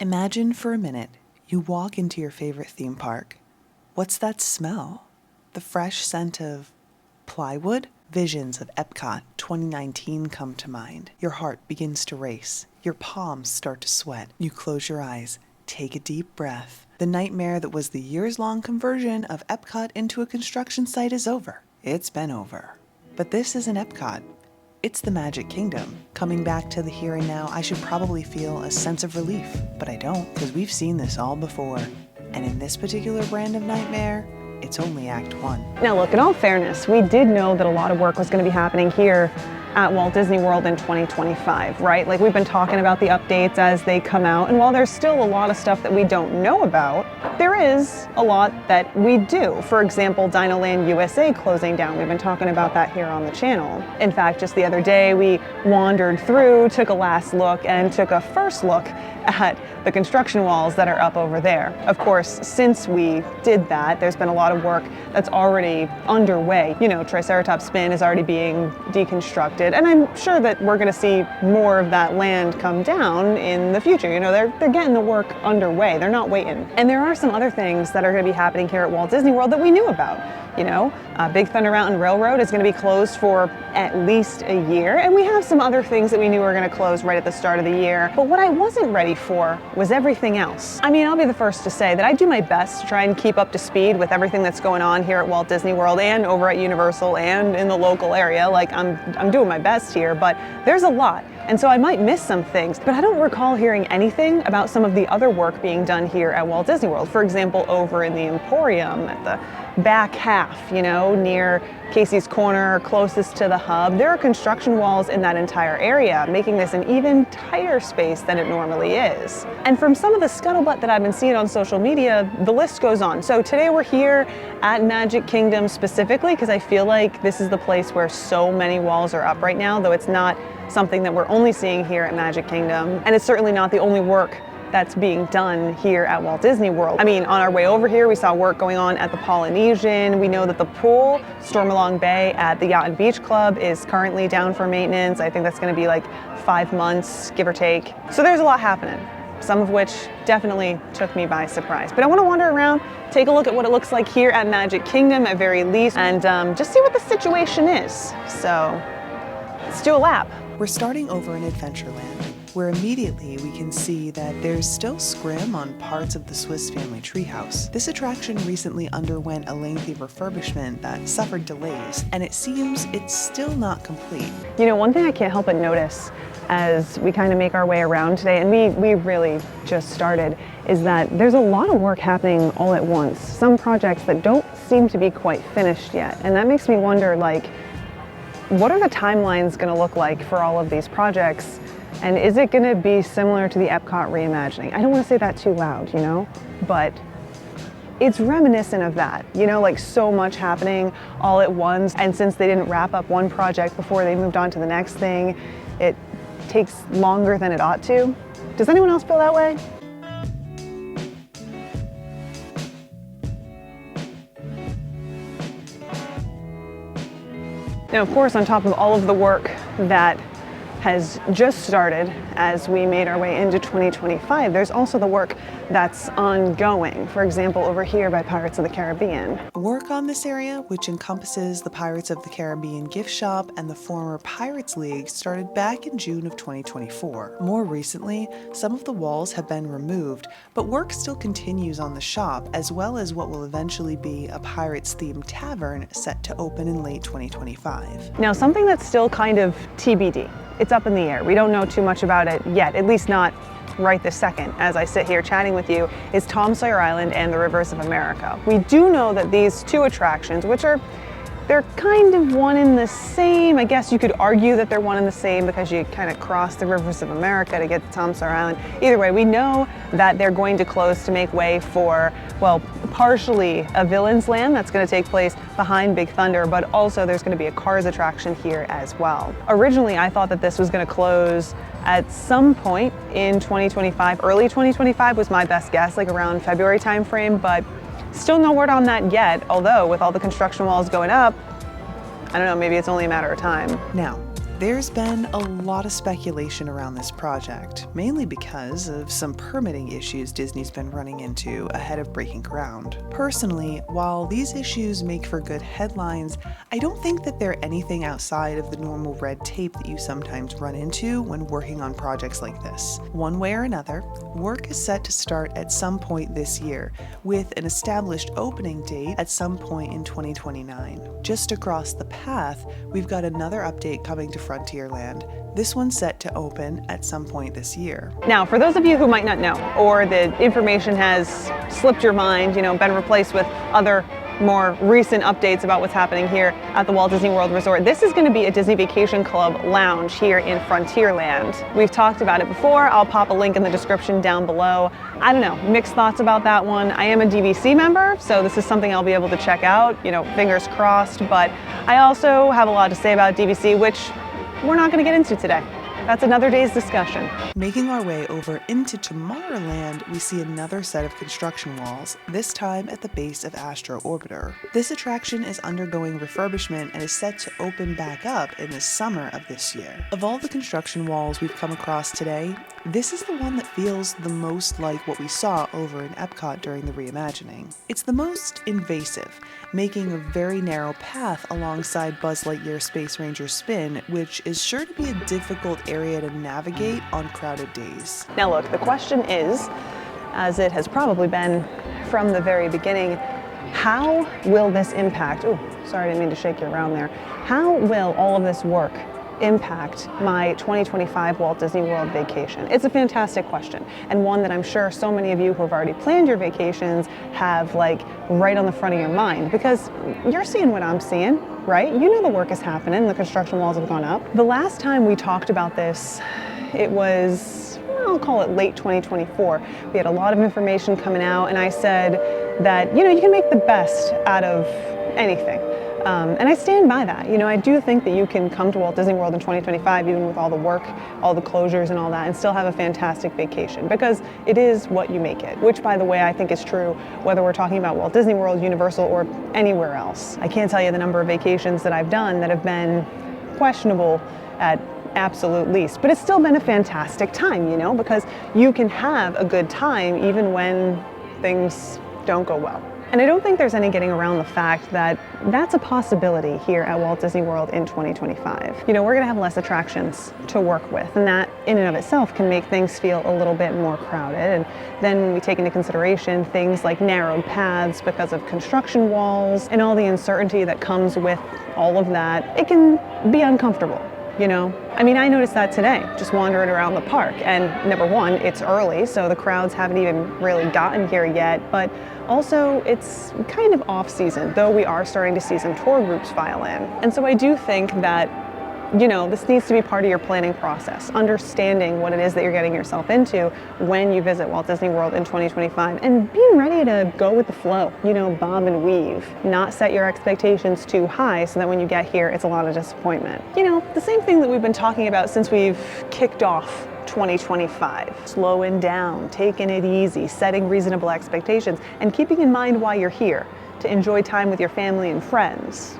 Imagine for a minute you walk into your favorite theme park. What's that smell? The fresh scent of plywood? Visions of Epcot 2019 come to mind. Your heart begins to race. Your palms start to sweat. You close your eyes, take a deep breath. The nightmare that was the years-long conversion of Epcot into a construction site is over. It's been over. But this isn't Epcot. It's the Magic Kingdom. Coming back to the here and now, I should probably feel a sense of relief, but I don't, because we've seen this all before. And in this particular brand of nightmare, it's only Act 1. Now look, in all fairness, we did know that a lot of work was going to be happening here at Walt Disney World in 2025, right? Like, we've been talking about the updates as they come out, and while there's still a lot of stuff that we don't know about, there is a lot that we do. For example, DinoLand USA closing down. We've been talking about that here on the channel. In fact, just the other day, we wandered through, took a last look, and took a first look at the construction walls that are up over there. Of course, since we did that, there's been a lot of work that's already underway. You know, Triceratops Spin is already being deconstructed, and I'm sure that we're going to see more of that land come down in the future. You know, they're getting the work underway. They're not waiting. And there are some other things that are going to be happening here at Walt Disney World that we knew about. You know, Big Thunder Mountain Railroad is going to be closed for at least a year, and we have some other things that we knew were going to close right at the start of the year. But what I wasn't ready for was everything else. I mean, I'll be the first to say that I do my best to try and keep up to speed with everything that's going on here at Walt Disney World and over at Universal and in the local area. Like, I'm doing my best here, but there's a lot. And so I might miss some things, but I don't recall hearing anything about some of the other work being done here at Walt Disney World. For example, over in the Emporium at the back half, you know, near Casey's Corner, closest to the hub, there are construction walls in that entire area, making this an even tighter space than it normally is. And from some of the scuttlebutt that I've been seeing on social media, the list goes on. So today we're here at Magic Kingdom specifically because I feel like this is the place where so many walls are up right now, though it's not something that we're only seeing here at Magic Kingdom. And it's certainly not the only work that's being done here at Walt Disney World. I mean, on our way over here, we saw work going on at the Polynesian. We know that the pool, Stormalong Bay at the Yacht and Beach Club, is currently down for maintenance. I think that's gonna be like 5 months, give or take. So there's a lot happening, some of which definitely took me by surprise. But I wanna wander around, take a look at what it looks like here at Magic Kingdom at very least, and just see what the situation is. So let's do a lap. We're starting over in Adventureland, where immediately we can see that there's still scrim on parts of the Swiss Family Treehouse. This attraction recently underwent a lengthy refurbishment that suffered delays, and it seems it's still not complete. You know, one thing I can't help but notice as we kind of make our way around today, and we really just started, is that there's a lot of work happening all at once. Some projects that don't seem to be quite finished yet, and that makes me wonder, like, what are the timelines going to look like for all of these projects? And is it going to be similar to the Epcot reimagining? I don't want to say that too loud, you know, but it's reminiscent of that, you know, like so much happening all at once. And since they didn't wrap up one project before they moved on to the next thing, it takes longer than it ought to. Does anyone else feel that way? Now, of course, on top of all of the work that has just started as we made our way into 2025, there's also the work that's ongoing. For example, over here by Pirates of the Caribbean. Work on this area, which encompasses the Pirates of the Caribbean gift shop and the former Pirates League, started back in June of 2024. More recently, some of the walls have been removed, but work still continues on the shop, as well as what will eventually be a Pirates-themed tavern set to open in late 2025. Now, something that's still kind of TBD. It's up in the air. We don't know too much about it yet, at least not right this second as I sit here chatting with you, is Tom Sawyer Island and the Rivers of America. We do know that these two attractions, which are, they're kind of one in the same. I guess you could argue that they're one in the same because you kind of cross the Rivers of America to get to Tom Sawyer Island. Either way, we know that they're going to close to make way for, well, partially a Villain's Land that's going to take place behind Big Thunder, but also there's going to be a Cars attraction here as well. Originally, I thought that this was going to close at some point in 2025. Early 2025 was my best guess, like around February timeframe, but still no word on that yet, although with all the construction walls going up, I don't know, maybe it's only a matter of time. Now, There's been a lot of speculation around this project, mainly because of some permitting issues Disney's been running into ahead of breaking ground. Personally, while these issues make for good headlines, I don't think that they're anything outside of the normal red tape that you sometimes run into when working on projects like this. One way or another, work is set to start at some point this year, with an established opening date at some point in 2029. Just across the path, we've got another update coming to Frontierland. This one's set to open at some point this year. Now, for those of you who might not know, or the information has slipped your mind, been replaced with other more recent updates about what's happening here at the Walt Disney World Resort. This is going to be a Disney Vacation Club lounge here in Frontierland. We've talked about it before. I'll pop a link in the description down below. I don't know, mixed thoughts about that one. I am a DVC member, so this is something I'll be able to check out, fingers crossed, but I also have a lot to say about DVC, which we're not going to get into today. That's another day's discussion. Making our way over into Tomar Island, we see another set of construction walls, this time at the base of Astro Orbiter. This attraction is undergoing refurbishment and is set to open back up in the summer of this year. Of all the construction walls we've come across today, this is the one that feels the most like what we saw over in Epcot during the reimagining. It's the most invasive, making a very narrow path alongside Buzz Lightyear's Space Ranger spin, which is sure to be a difficult area to navigate on crowded days. Now look, the question is, as it has probably been from the very beginning, how will this impact, sorry, I didn't mean to shake you around there. How will all of this work impact my 2025 Walt Disney World vacation? It's a fantastic question, and one that I'm sure so many of you who have already planned your vacations have right on the front of your mind, because you're seeing what I'm seeing, right? The work is happening, the construction walls have gone up. The last time we talked about this, it was, I'll call it late 2024. We had a lot of information coming out, and I said that, you can make the best out of anything. And I stand by that. I do think that you can come to Walt Disney World in 2025, even with all the work, all the closures and all that, and still have a fantastic vacation, because it is what you make it, which, by the way, I think is true whether we're talking about Walt Disney World, Universal, or anywhere else. I can't tell you the number of vacations that I've done that have been questionable at absolute least, but it's still been a fantastic time, because you can have a good time even when things don't go well. And I don't think there's any getting around the fact that that's a possibility here at Walt Disney World in 2025. We're going to have less attractions to work with, and that in and of itself can make things feel a little bit more crowded. And then when we take into consideration things like narrowed paths because of construction walls and all the uncertainty that comes with all of that, it can be uncomfortable. I noticed that today, just wandering around the park. And number one, it's early, so the crowds haven't even really gotten here yet, but also it's kind of off season, though we are starting to see some tour groups file in. And so I do think that, this needs to be part of your planning process, understanding what it is that you're getting yourself into when you visit Walt Disney World in 2025, and being ready to go with the flow, bob and weave, not set your expectations too high so that when you get here, it's a lot of disappointment. The same thing that we've been talking about since we've kicked off 2025. Slowing down, taking it easy, setting reasonable expectations, and keeping in mind why you're here, to enjoy time with your family and friends.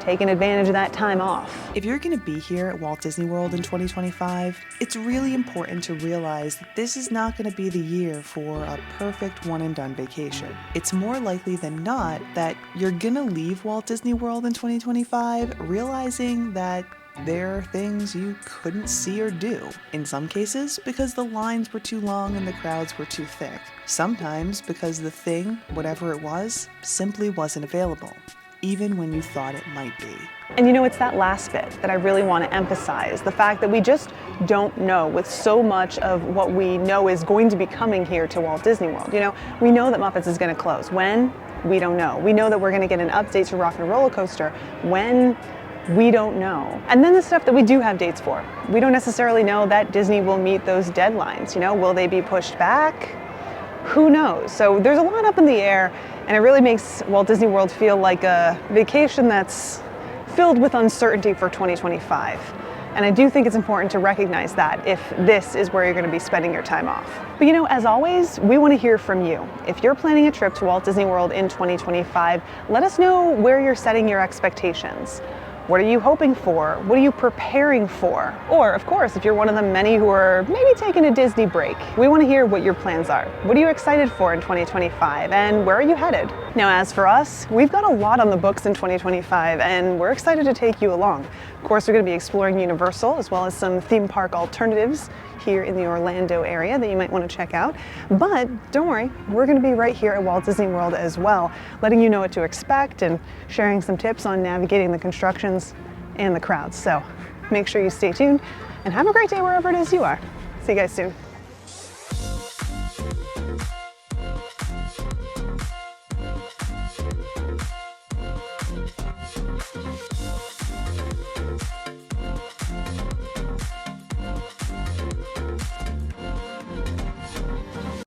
Taking advantage of that time off. If you're going to be here at Walt Disney World in 2025, it's really important to realize that this is not going to be the year for a perfect one-and-done vacation. It's more likely than not that you're going to leave Walt Disney World in 2025 realizing that there are things you couldn't see or do. In some cases, because the lines were too long and the crowds were too thick. Sometimes because the thing, whatever it was, simply wasn't available, even when you thought it might be. And it's that last bit that I really want to emphasize, the fact that we just don't know with so much of what we know is going to be coming here to Walt Disney World. We know that Muppets is going to close. When? We don't know. We know that we're going to get an update to Rock and Roller Coaster. When? We don't know. And then the stuff that we do have dates for. We don't necessarily know that Disney will meet those deadlines. Will they be pushed back? Who knows? So there's a lot up in the air, and it really makes Walt Disney World feel like a vacation that's filled with uncertainty for 2025. And I do think it's important to recognize that if this is where you're going to be spending your time off. But as always, we want to hear from you. If you're planning a trip to Walt Disney World in 2025, let us know where you're setting your expectations. What are you hoping for? What are you preparing for? Or, of course, if you're one of the many who are maybe taking a Disney break, we want to hear what your plans are. What are you excited for in 2025, and where are you headed? Now, as for us, we've got a lot on the books in 2025, and we're excited to take you along. Of course, we're going to be exploring Universal, as well as some theme park alternatives here in the Orlando area that you might want to check out. But don't worry, we're going to be right here at Walt Disney World as well, letting you know what to expect and sharing some tips on navigating the constructions and the crowds. So make sure you stay tuned and have a great day wherever it is you are. See you guys soon.